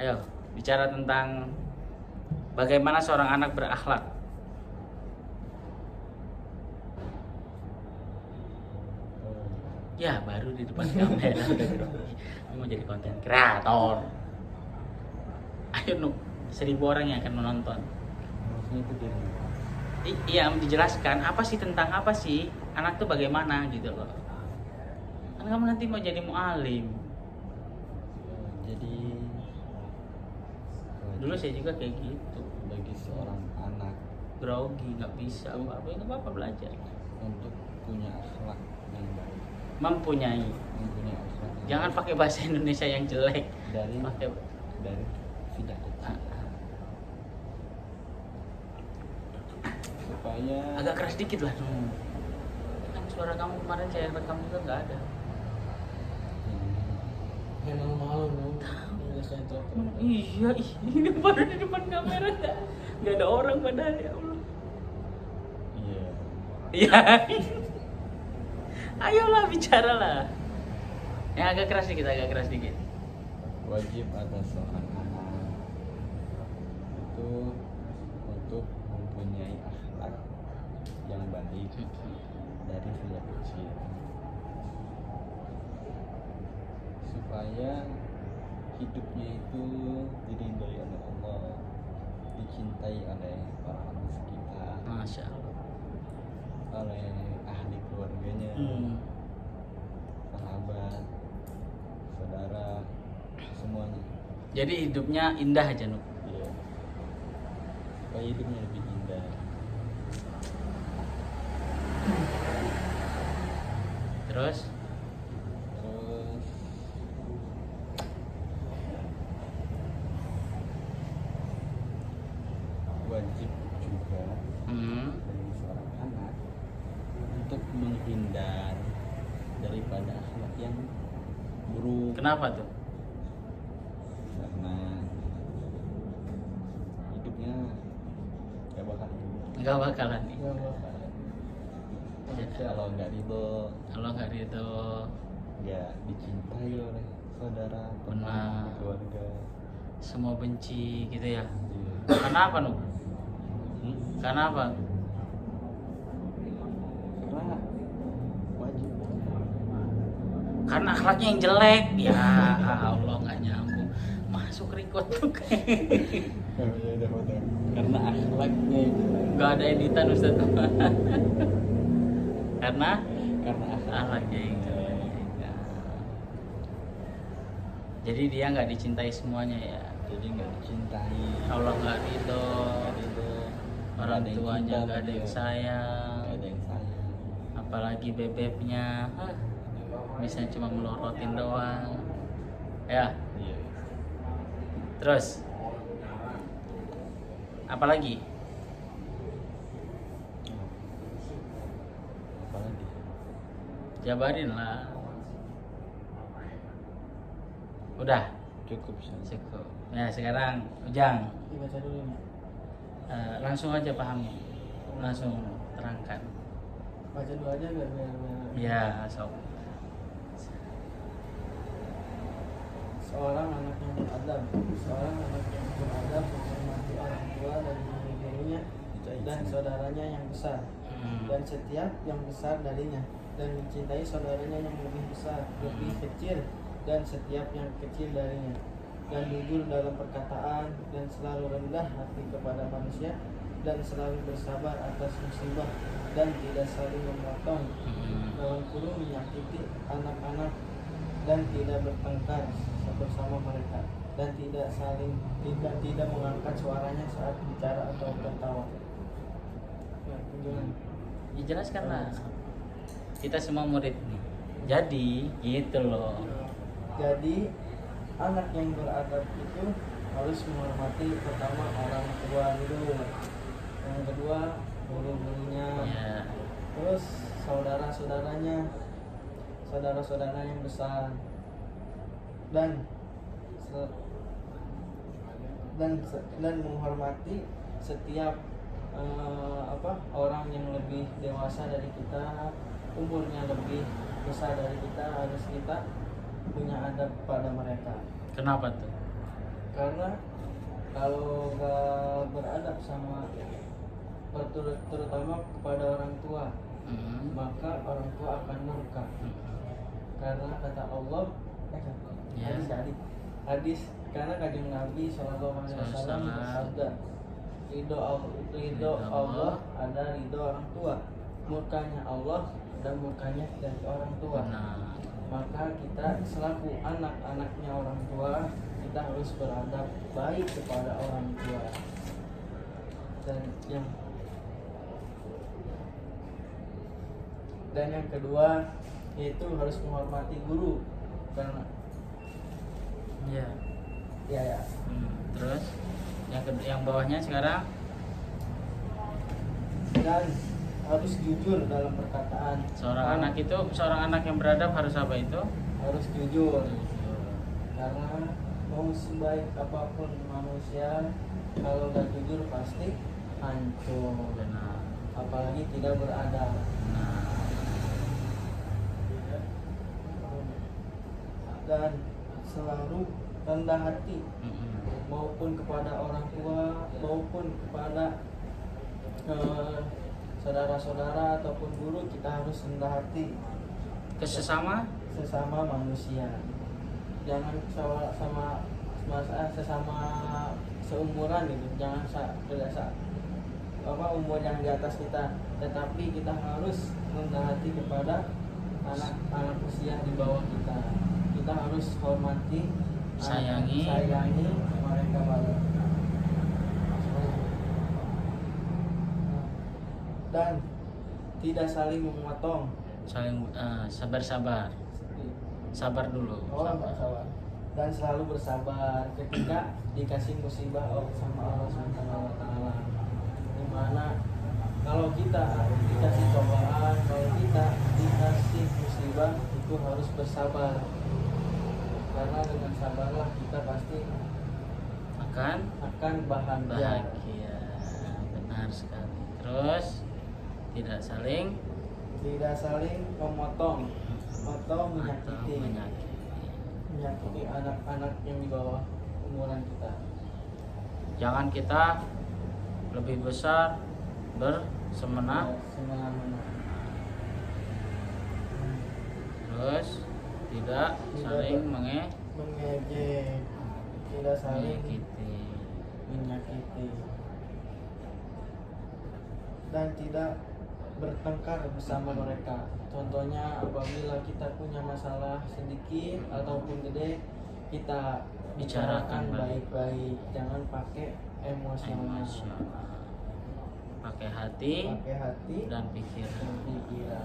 Ayo, bicara tentang bagaimana seorang anak berakhlak. Ya, baru di depan kamera. Kamu mau jadi konten kreator. Ayo, 1.000 orang yang akan menonton. Maksudnya itu dari Iya, dijelaskan apa sih tentang apa sih anak tuh bagaimana gitu loh. Kan kamu nanti mau jadi mualim. jadi Dulu saya juga kayak gitu. bagi seorang anak Grogi, nggak bisa apa-apa, nggak apa-apa belajar. untuk punya akhlak yang baik, Mempunyai. mempunyai akhlak yang Jangan baik pakai bahasa Indonesia yang jelek. dari Pakai sejak kecil supaya agak keras dikit lah. Kan suara kamu kemarin saya rekam juga nggak ada. Emang malu dong. Udah saya telepon. Iya, ini baru di depan kamera nggak ada orang padahal ya Allah. iya Iya. Ayolah bicaralah. Yang agak keras dikit, agak keras dikit. wajib atas seorang anak itu untuk mempunyai akhlak yang baik dari sejak kecil supaya hidupnya itu diridhoi oleh Allah, dicintai oleh orang-orang sekitar, Masya Allah. oleh ahli keluarganya, sahabat, saudara, semuanya. Jadi hidupnya indah aja Nuk. Iya. Supaya hidupnya lebih indah. Terus Terus wajib juga bagi seorang anak untuk menghindar daripada akhlak yang buruk, kenapa tuh? karena hidupnya gak bakal indah. Nggak bakalan nih. Enggak apa-apa. Kalau nggak ridho, Kalau nggak ridho, nggak dicintai oleh saudara, teman, Benar. keluarga. semua benci gitu ya. Iya. Karena apa Nuk? Karena apa? Karena wajib. Karena akhlaknya yang jelek. Ya Allah, nggak nyambung. Masuk record tuh. Ya udah foto. Karena akhlaknya itu. Nggak ada editan Ustaz. Karena Karena akhlaknya yang jelek. Ya. Jadi dia nggak dicintai semuanya ya. jadi nggak dicintai. Allah nggak ridho, Nggak ridho. orang Nggak ada yang tuanya cinta nggak ada sama yang dia. sayang, Nggak ada yang sayang. apalagi bebeknya, bisa cuma melorotin doang. Ya, Iya. terus apalagi? Apalagi? Jabarin lah. Udah, Cukup sih. cukup. Ya sekarang Ujang, Dibaca dulu nih. langsung aja pahami, langsung terangkan. Baca dulu aja biar. Ya, sok. Seorang anak yang beradab, seorang anak yang beradab menghormati orang tua dan gurunya dan saudaranya yang besar, dan setiap yang besar darinya, dan mencintai saudaranya yang lebih besar, lebih kecil, dan setiap yang kecil darinya, dan jujur dalam perkataan, dan selalu rendah hati kepada manusia, dan selalu bersabar atas musibah, dan tidak saling memotong, dalam kurung menyakiti anak-anak, dan tidak bertengkar bersama mereka, dan tidak mengangkat suaranya saat bicara atau tertawa. Ya, kunjungan. Dijelaskanlah. Kita semua murid nih. Jadi gitu loh. Jadi anak yang beradab itu harus menghormati pertama orang tua dulu, yang kedua guru-gurunya, Ya. terus saudara-saudaranya, saudara-saudara yang besar, dan menghormati setiap orang yang lebih dewasa dari kita, umurnya lebih besar dari kita, harus kita punya adab pada mereka. Kenapa tuh? Karena kalau nggak beradab sama terutama kepada orang tua, maka orang tua akan murka. Karena kata Allah, Ya. hadis karena kanjeng Nabi Shallallahu Alaihi Wasallam bersabda, ridho Allah ada ridho orang tua, murkanya Allah dan murkanya dari orang tua. Benar. Maka kita selaku anak-anaknya orang tua, kita harus beradab baik kepada orang tua. Dan yang kedua yaitu harus menghormati guru. Karena Ya. ya Terus yang bawahnya sekarang dan harus jujur dalam perkataan. seorang anak yang beradab harus apa itu? Harus jujur. Karena mau sebaik apapun manusia, kalau nggak jujur pasti hancur. Benar. Apalagi tidak beradab. Nah, Dan selalu rendah hati maupun kepada orang tua maupun kepada saudara-saudara ataupun guru, kita harus rendah hati ke sesama manusia. Jangan sesama seumuran gitu, jangan umur yang di atas kita, tetapi kita harus rendah hati kepada anak-anak usia di bawah kita. Kita harus hormati, sayangi mereka banget. Dan tidak saling memotong. Sabar dulu. Sabar. Dan selalu bersabar ketika dikasih musibah sama Allah Subhanahu wa taala. Dimana kalau kita dikasih cobaan, kalau kita dikasih musibah, itu harus bersabar. Karena dengan sabarlah kita pasti akan bahagia. Benar sekali. Terus tidak saling memotong atau menyakiti anak-anak yang di bawah umuran kita. Jangan kita lebih besar bersemena. Terus tidak saling mengejek, tidak saling menyakiti, dan tidak bertengkar bersama mereka. Contohnya apabila kita punya masalah sedikit ataupun gede, kita bicarakan baik-baik, jangan pakai emosional. Pakai hati dan pikiran.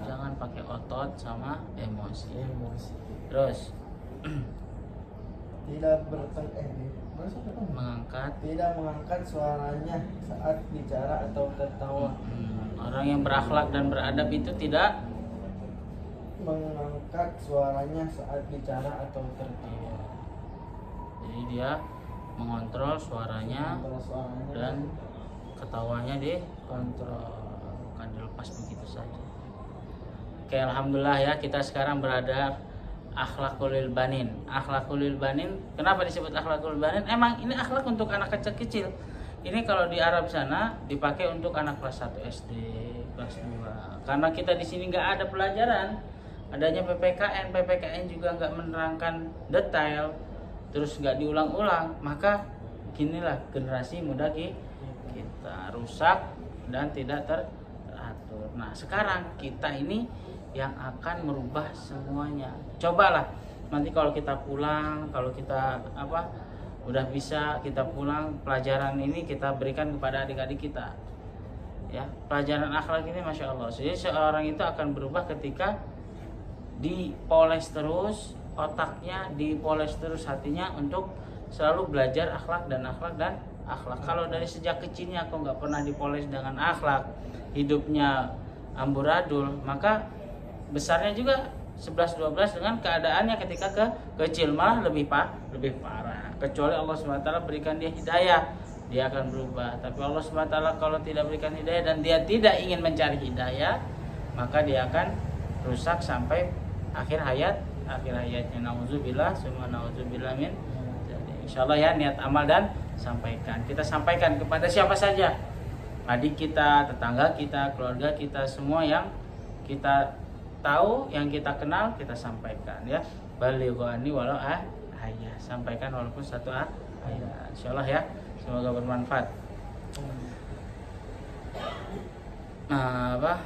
Jangan pakai otot sama emosi. Terus tidak mengangkat suaranya saat bicara atau tertawa. Orang yang berakhlak dan beradab itu tidak mengangkat suaranya saat bicara atau tertawa. Jadi dia mengontrol suaranya dan ketawanya dikontrol, bukan dilepas begitu saja. Oke, alhamdulillah ya, kita sekarang berada akhlakul lil banin. Akhlakul lil banin, kenapa disebut akhlakul banin? Emang ini akhlak untuk anak kecil-kecil. Ini kalau di Arab sana dipakai untuk anak kelas 1 SD, kelas 2. Karena kita di sini nggak ada pelajaran, adanya PPKN juga nggak menerangkan detail, terus nggak diulang-ulang, maka ginilah generasi muda kita rusak dan tidak teratur. Nah, sekarang kita ini yang akan merubah semuanya. Cobalah nanti kalau kita pulang, kalau kita udah bisa, kita pulang, pelajaran ini kita berikan kepada adik-adik kita. Ya, pelajaran akhlak ini masya Allah. Jadi seorang itu akan berubah ketika dipoles terus otaknya, dipoles terus hatinya untuk selalu belajar akhlak. Kalau dari sejak kecilnya aku nggak pernah dipoles dengan akhlak, hidupnya amburadul, maka besarnya juga 11-12 dengan keadaannya ketika kecil malah lebih parah. Kecuali Allah SWT berikan dia hidayah, dia akan berubah. Tapi Allah SWT kalau tidak berikan hidayah dan dia tidak ingin mencari hidayah, maka dia akan rusak sampai akhir hayatnya. Nauzubillah, summa nauzubillah min. Insya Allah ya, niat amal dan sampaikan. Kita sampaikan kepada siapa saja, adik kita, tetangga kita, keluarga kita, semua yang kita tahu, yang kita kenal, kita sampaikan ya. Balighani walau ayat, sampaikan walaupun satu ayat. Insya Allah ya, semoga bermanfaat. Nah,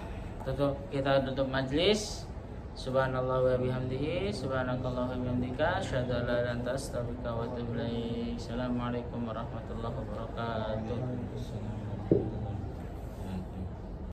kita tutup majlis. Subhanallah wa bihamdihi, subhanakallah wa bihamdika, asyhadu an la ilaha illa anta, astaghfiruka wa atubu ilaik. Assalamualaikum warahmatullahi wabarakatuh.